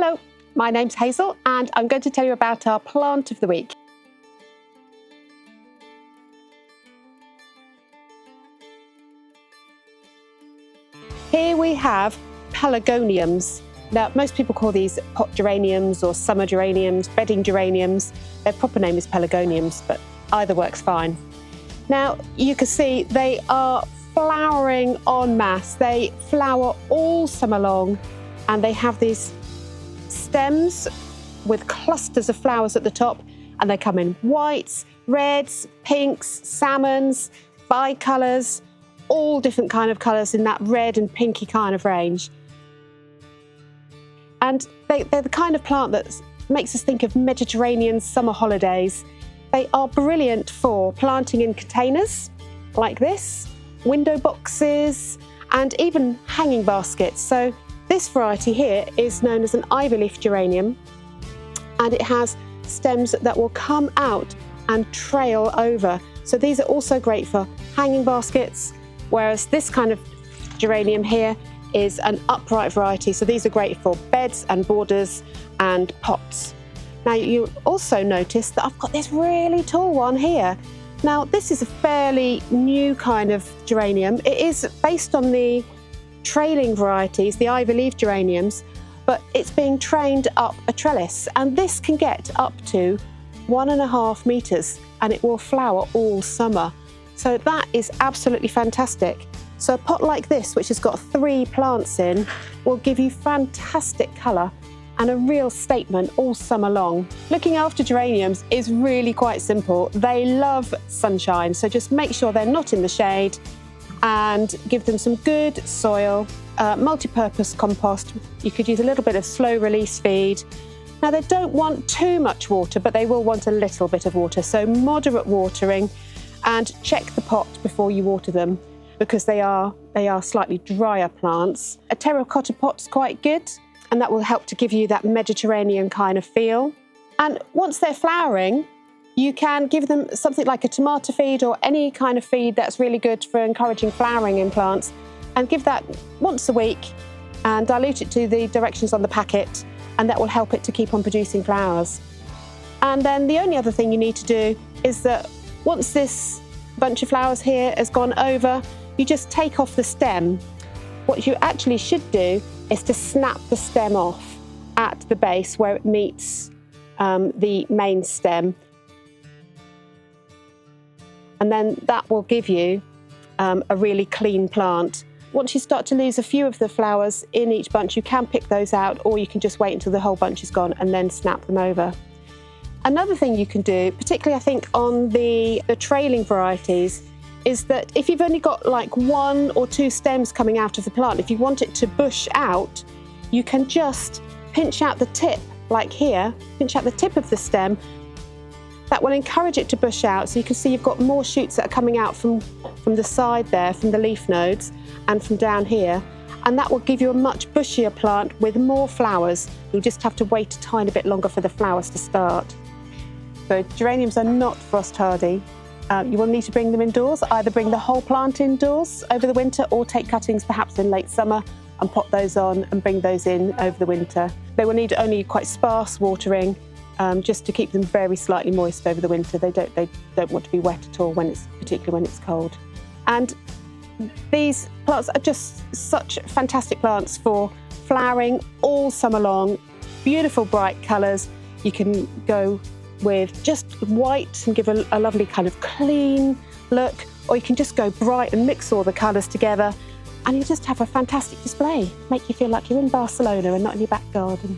Hello, my name's Hazel and I'm going to tell you about our plant of the week. Here we have Pelargoniums. Now, most people call these pot geraniums or summer geraniums, bedding geraniums. Their proper name is Pelargoniums, but either works fine. Now, you can see they are flowering en masse. They flower all summer long and they have these stems with clusters of flowers at the top, and they come in whites, reds, pinks, salmons, bicolours, all different kind of colours in that red and pinky kind of range. And they're the kind of plant that makes us think of Mediterranean summer holidays. They are brilliant for planting in containers like this, window boxes, and even hanging baskets. So this variety here is known as an ivy leaf geranium, and it has stems that will come out and trail over. So these are also great for hanging baskets, whereas this kind of geranium here is an upright variety. So these are great for beds and borders and pots. Now you also notice that I've got this really tall one here. Now this is a fairly new kind of geranium. It is based on the trailing varieties, the ivy leaf geraniums, but it's being trained up a trellis, and this can get up to 1.5 meters and it will flower all summer. So that is absolutely fantastic. So a pot like this, which has got 3 plants in, will give you fantastic colour and a real statement all summer long. Looking after geraniums is really quite simple. They love sunshine, so just make sure they're not in the shade and give them some good soil, multi-purpose compost. You could use a little bit of slow release feed. Now they don't want too much water, but they will want a little bit of water, so moderate watering, and check the pot before you water them because they are slightly drier plants. A terracotta pot's quite good, and that will help to give you that Mediterranean kind of feel. And once they're flowering, you can give them something like a tomato feed or any kind of feed that's really good for encouraging flowering in plants, and give that once a week and dilute it to the directions on the packet, and that will help it to keep on producing flowers. And then the only other thing you need to do is that once this bunch of flowers here has gone over, you just take off the stem. What you actually should do is to snap the stem off at the base where it meets the main stem. And then that will give you a really clean plant. Once you start to lose a few of the flowers in each bunch, you can pick those out, or you can just wait until the whole bunch is gone and then snap them over. Another thing you can do, particularly I think on the trailing varieties, is that if you've only got like 1 or 2 stems coming out of the plant, if you want it to bush out, you can just pinch out the tip, like here, pinch out the tip of the stem. That will encourage it to bush out, so you can see you've got more shoots that are coming out from the side there, from the leaf nodes, and from down here. And that will give you a much bushier plant with more flowers. You'll just have to wait a tiny bit longer for the flowers to start. So geraniums are not frost hardy. You will need to bring them indoors, either bring the whole plant indoors over the winter or take cuttings perhaps in late summer and pot those on and bring those in over the winter. They will need only quite sparse watering, just to keep them very slightly moist over the winter. They don't want to be wet at all, particularly when it's cold. And these plants are just such fantastic plants for flowering all summer long. Beautiful bright colours. You can go with just white and give a lovely kind of clean look, or you can just go bright and mix all the colours together and you just have a fantastic display. Make you feel like you're in Barcelona and not in your back garden.